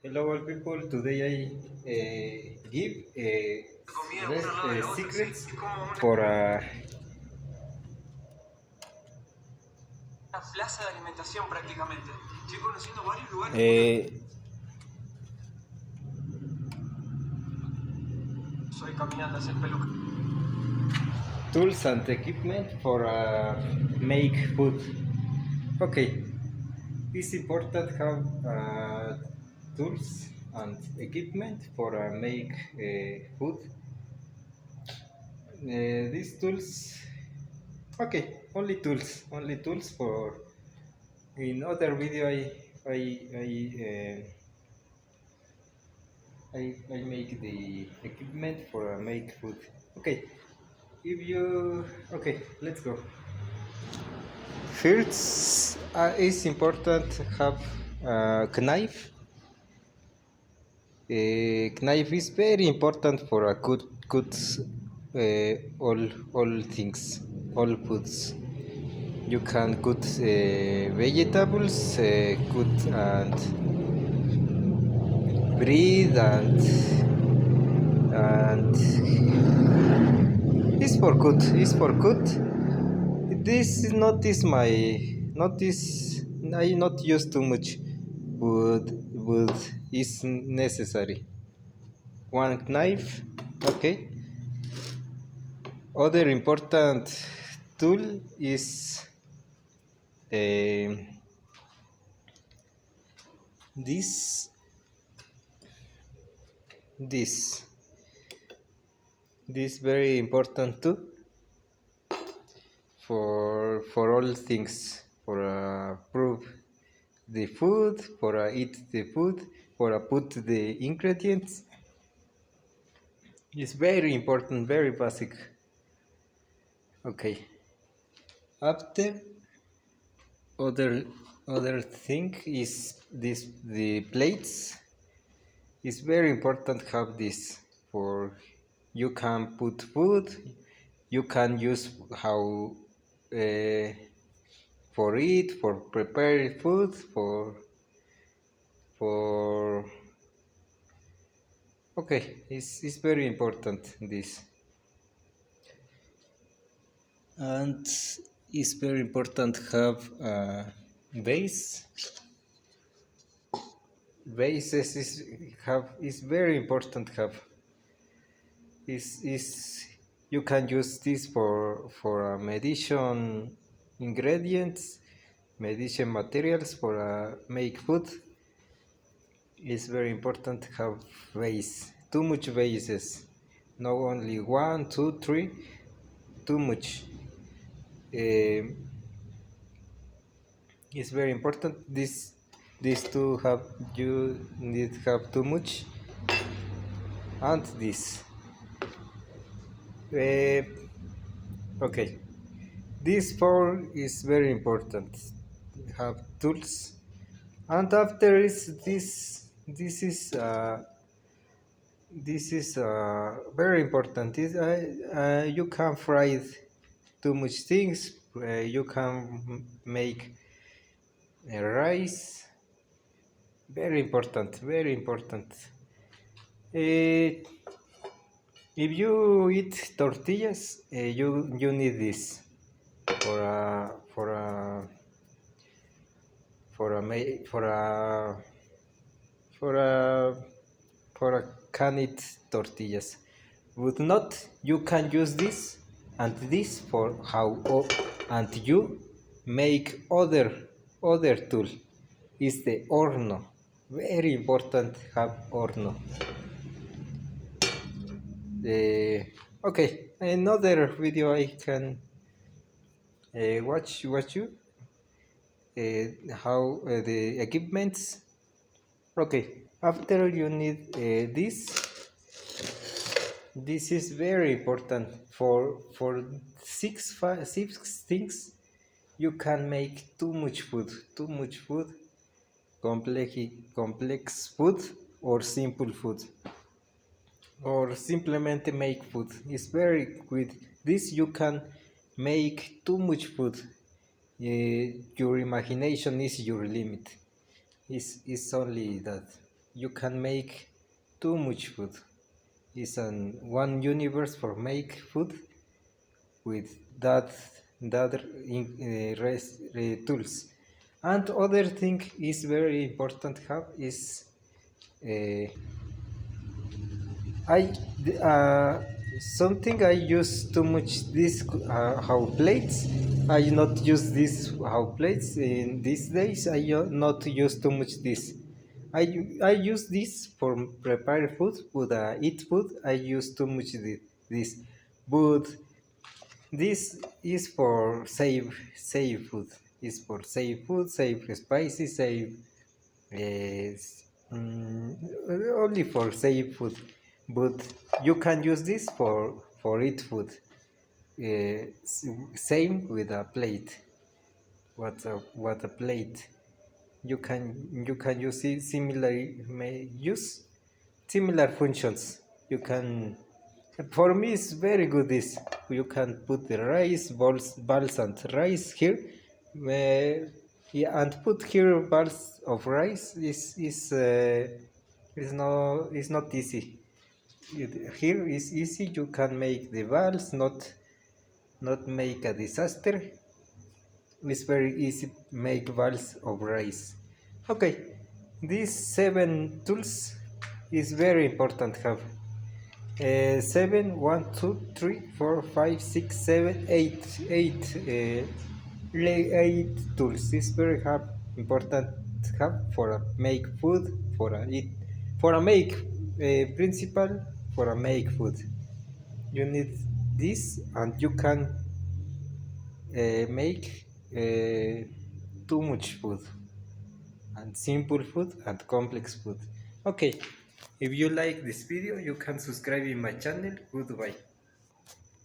Hello, all people. Today I give best secrets for Una plaza de alimentación prácticamente. Estoy conociendo varios lugares. Soy caminando hacia el peluca. tools and equipment for make food. Okay, it's important have tools and equipment for make food. These tools, okay, only tools for. In other video, I make the equipment for make food. Okay, if you okay, let's go. First, it's important to have a knife. A knife is very important for a good all things, all foods. You can cut vegetables, cut and bread and it's for good. It's for good. This is not is my not is I not use too much, but is necessary. One knife, okay. Other important tool is uh, this this this very important too for all things for prove the food, for eat the food, for put the ingredients. It's very important, very basic. Okay. After other other thing is this the plates. It's very important to have this for you can put food. You can use how for eat, for prepare food, for okay. It's very important this. And it's very important to have a base. Bases is very important to have. Is you can use this for medicine ingredients, medicine materials for make food. It's very important to have base. Too much bases. No only one, two, three. Too much. It's very important. This two have you need have too much, and this. Okay, this four is very important. Have tools, and after is this. This is very important. You can fry too much things. You can make rice. Very important. Very important. Uh, if you eat tortillas, you need this for a for a for a for a for a for a canned tortillas. But not you can use this and this for how and you make other tool is the horno. Very important have horno. Okay, another video I can watch you how the equipments. Okay, after you need this. This is very important for six things. You can make too much food, complex food, or simple food, or simply make food. It's very good. This you can make too much food. Your imagination is your limit. It's only that you can make too much food. It's an one universe for make food with that tools. And other thing is very important have is uh, I something I use too much this how plates. I not use this how plates in these days. Not use too much this. I use this for prepare food, but eat food. I use too much this, but this is for save food. Is for save food, save spices, save is only for save food, but you can use this for eat food. Same with a plate. What a plate? You can use it similar may use similar functions. You can for me it's very good this you can put the rice balls and rice here. Yeah, and put here balls of rice is not easy. Here is easy. You can make the balls, not make a disaster. It's very easy make balls of rice. Okay, these 7 tools is very important have. 7, 1, 2, 3, 4, 5, 6, 7, 8, 8 tools. It's very important for a make food, for a eat, for a make principle, for a make food. You need this, and you can make too much food, and simple food and complex food. Okay, if you like this video, you can subscribe in my channel. Goodbye.